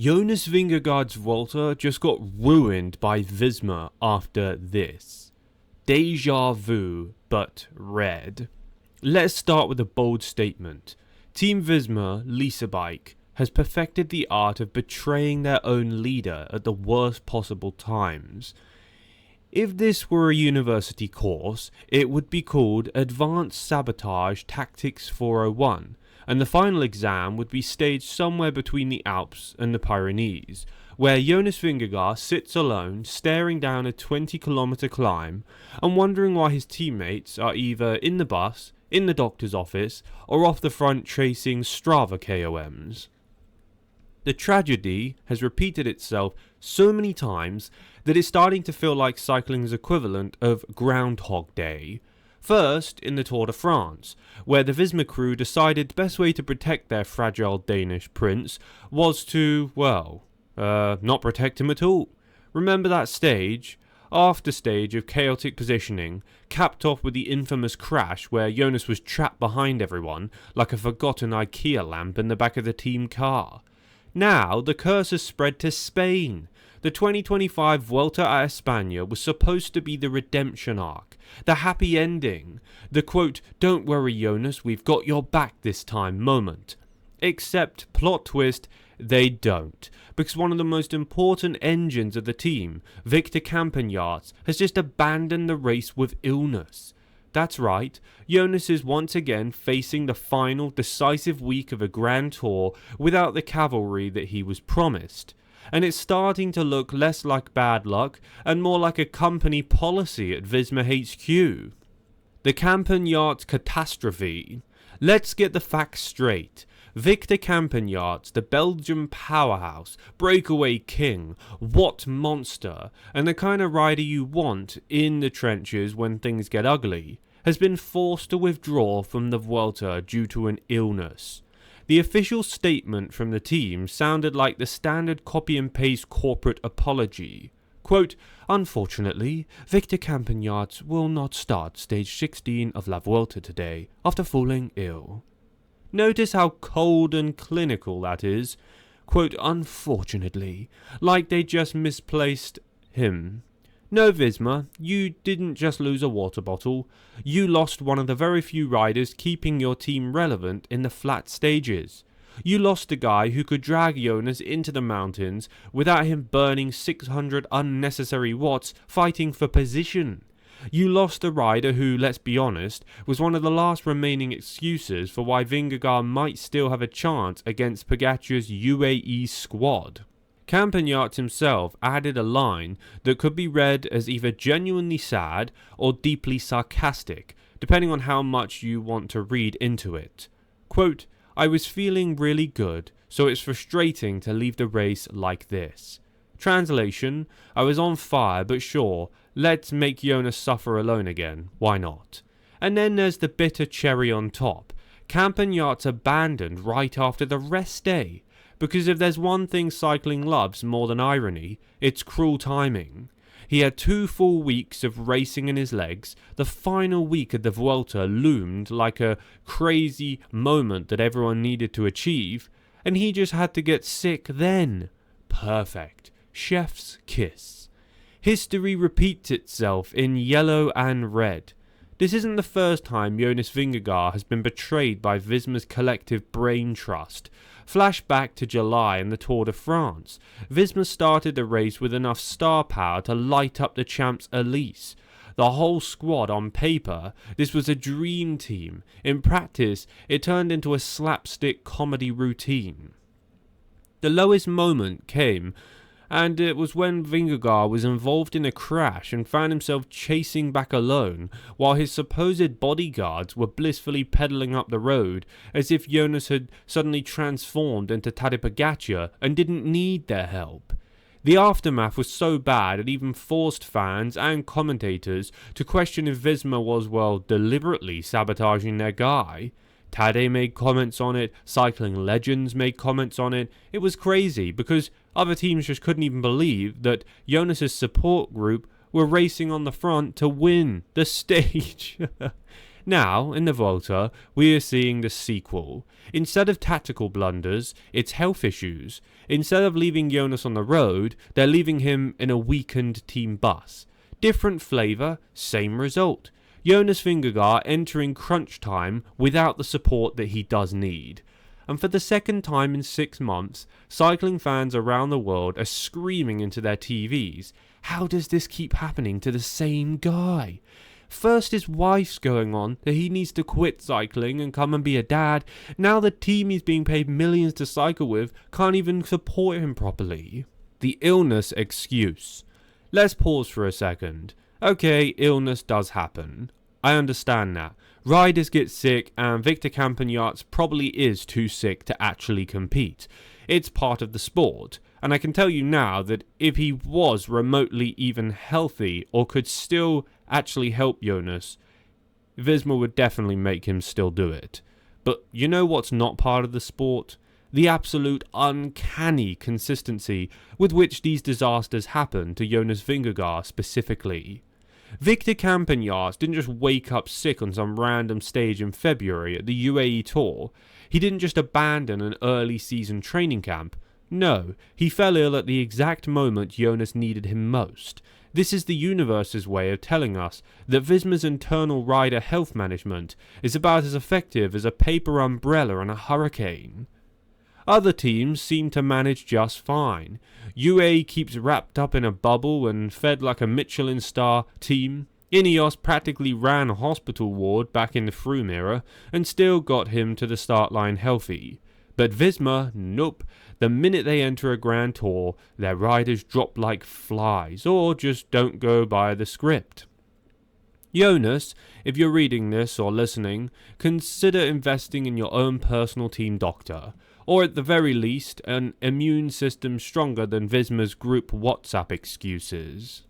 Jonas Vingegaard's Vuelta just got ruined by Visma after this. Deja vu, but red. Let's start with a bold statement. Team Visma, Lisa Bike, has perfected the art of betraying their own leader at the worst possible times. If this were a university course, it would be called Advanced Sabotage Tactics 401, and the final exam would be staged somewhere between the Alps and the Pyrenees, where Jonas Vingegaard sits alone staring down a 20-kilometre climb and wondering why his teammates are either in the bus, in the doctor's office, or off the front chasing Strava KOMs. The tragedy has repeated itself so many times that it's starting to feel like cycling's equivalent of Groundhog Day. First, in the Tour de France, where the Visma crew decided the best way to protect their fragile Danish prince was to, not protect him at all. Remember that stage? After stage of chaotic positioning, capped off with the infamous crash where Jonas was trapped behind everyone like a forgotten IKEA lamp in the back of the team car. Now, the curse has spread to Spain. The 2025 Vuelta a España was supposed to be the redemption arc, the happy ending, the quote, "Don't worry Jonas, we've got your back this time" moment. Except, plot twist, they don't, because one of the most important engines of the team, Victor Campenaerts, has just abandoned the race with illness. That's right, Jonas is once again facing the final decisive week of a Grand Tour without the cavalry that he was promised. And it's starting to look less like bad luck and more like a company policy at Visma HQ. The Campenaerts catastrophe. Let's get the facts straight. Victor Campenaerts, the Belgian powerhouse, breakaway king, what monster, and the kind of rider you want in the trenches when things get ugly, has been forced to withdraw from the Vuelta due to an illness. The official statement from the team sounded like the standard copy and paste corporate apology. Quote, "Unfortunately, Victor Campenaerts will not start stage 16 of La Vuelta today after falling ill." Notice how cold and clinical that is. Quote, "unfortunately," like they just misplaced him. No, Visma, you didn't just lose a water bottle. You lost one of the very few riders keeping your team relevant in the flat stages. You lost a guy who could drag Jonas into the mountains without him burning 600 unnecessary watts fighting for position. You lost a rider who, let's be honest, was one of the last remaining excuses for why Vingegaard might still have a chance against Pogacar's UAE squad. Campenaerts himself added a line that could be read as either genuinely sad or deeply sarcastic, depending on how much you want to read into it. Quote, "I was feeling really good, so it's frustrating to leave the race like this." Translation, I was on fire, but sure, let's make Jonas suffer alone again, why not? And then there's the bitter cherry on top. Campenaerts abandoned right after the rest day. Because if there's one thing cycling loves more than irony, it's cruel timing. He had 2 full weeks of racing in his legs. The final week of the Vuelta loomed like a crazy moment that everyone needed to achieve, and he just had to get sick then. Perfect. Chef's kiss. History repeats itself in yellow and red. This isn't the first time Jonas Vingegaard has been betrayed by Visma's collective brain trust. Flashback to July in the Tour de France. Visma started the race with enough star power to light up the Champs Élysées. The whole squad on paper, this was a dream team. In practice, it turned into a slapstick comedy routine. The lowest moment came, and it was when Vingegaard was involved in a crash and found himself chasing back alone, while his supposed bodyguards were blissfully pedalling up the road, as if Jonas had suddenly transformed into Tadej Pogacar and didn't need their help. The aftermath was so bad it even forced fans and commentators to question if Visma was, deliberately sabotaging their guy. Tadej made comments on it, cycling legends made comments on it. It was crazy because other teams just couldn't even believe that Jonas's support group were racing on the front to win the stage. Now, in the Vuelta, we are seeing the sequel. Instead of tactical blunders, it's health issues. Instead of leaving Jonas on the road, they're leaving him in a weakened team bus. Different flavour, same result. Jonas Vingegaard entering crunch time without the support that he does need. And for the second time in 6 months, cycling fans around the world are screaming into their TVs, how does this keep happening to the same guy? First his wife's going on that he needs to quit cycling and come and be a dad. Now the team he's being paid millions to cycle with can't even support him properly. The illness excuse. Let's pause for a second. Okay, illness does happen. I understand that. Riders get sick and Victor Campenaerts probably is too sick to actually compete. It's part of the sport. And I can tell you now that if he was remotely even healthy or could still actually help Jonas, Visma would definitely make him still do it. But you know what's not part of the sport? The absolute uncanny consistency with which these disasters happen to Jonas Vingegaard specifically. Victor Campenaerts didn't just wake up sick on some random stage in February at the UAE Tour. He didn't just abandon an early season training camp. No, he fell ill at the exact moment Jonas needed him most. This is the universe's way of telling us that Visma's internal rider health management is about as effective as a paper umbrella in a hurricane. Other teams seem to manage just fine. UAE keeps wrapped up in a bubble and fed like a Michelin star team. Ineos practically ran a hospital ward back in the Froome era and still got him to the start line healthy. But Visma, nope. The minute they enter a Grand Tour, their riders drop like flies or just don't go by the script. Jonas, if you're reading this or listening, consider investing in your own personal team doctor, or at the very least, an immune system stronger than Visma's group WhatsApp excuses.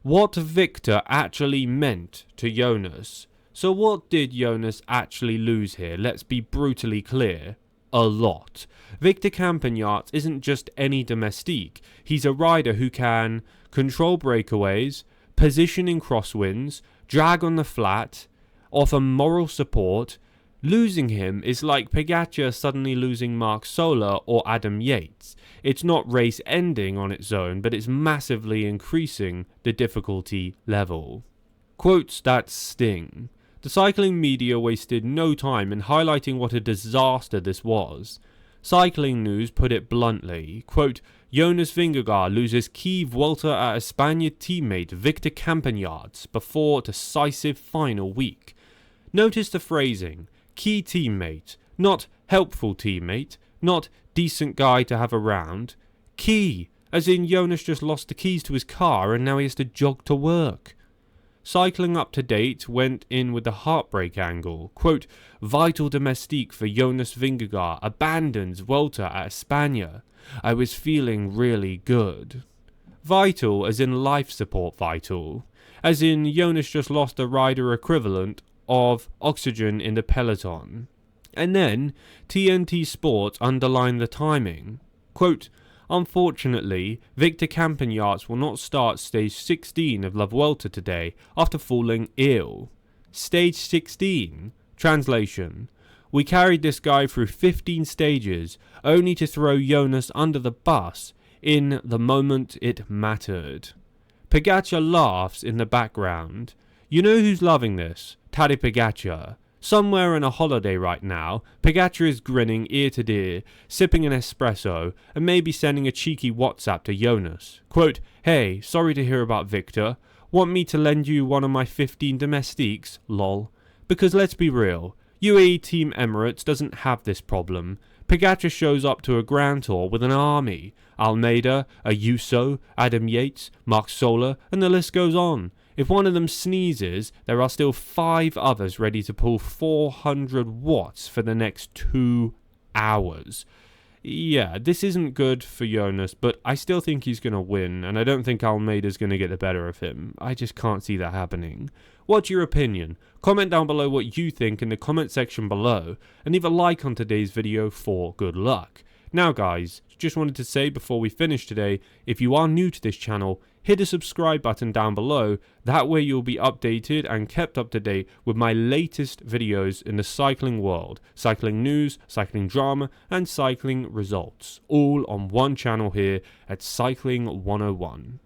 What Victor actually meant to Jonas. So what did Jonas actually lose here? Let's be brutally clear. A lot. Victor Campenaerts isn't just any domestique. He's a rider who can control breakaways, position in crosswinds, drag on the flat, offer moral support. Losing him is like Pogačar suddenly losing Marc Soler or Adam Yates. It's not race ending on its own, but it's massively increasing the difficulty level. Quotes that sting. The cycling media wasted no time in highlighting what a disaster this was. Cycling News put it bluntly, quote, Jonas Vingegaard loses key Vuelta a España teammate Victor Campenaerts before decisive final week. Notice the phrasing, key teammate, not helpful teammate, not decent guy to have around. Key, as in Jonas just lost the keys to his car and now he has to jog to work. Cycling Up to Date went in with the heartbreak angle. Quote, vital domestique for Jonas Vingegaard abandons Vuelta a España. I was feeling really good. Vital as in life support vital. As in Jonas just lost a rider equivalent of oxygen in the peloton. And then TNT Sports underlined the timing. Quote, unfortunately, Victor Campenaerts will not start stage 16 of La Vuelta today after falling ill. Stage 16. Translation. We carried this guy through 15 stages, only to throw Jonas under the bus in the moment it mattered. Pogačar laughs in the background. You know who's loving this? Tadej Pogačar. Somewhere on a holiday right now, Pogačar is grinning ear to ear, sipping an espresso, and maybe sending a cheeky WhatsApp to Jonas. Quote, hey, sorry to hear about Victor. Want me to lend you one of my 15 domestiques? Lol. Because let's be real, UAE Team Emirates doesn't have this problem. Pogačar shows up to a Grand Tour with an army. Almeida, Ayuso, Adam Yates, Marc Soler, and the list goes on. If one of them sneezes, there are still 5 others ready to pull 400 watts for the next 2 hours. Yeah, this isn't good for Jonas, but I still think he's going to win, and I don't think Almeida's going to get the better of him. I just can't see that happening. What's your opinion? Comment down below what you think in the comment section below, and leave a like on today's video for good luck. Now guys, just wanted to say before we finish today, if you are new to this channel, hit the subscribe button down below. That way you'll be updated and kept up to date with my latest videos in the cycling world, cycling news, cycling drama, and cycling results, all on one channel here at Cycling 101.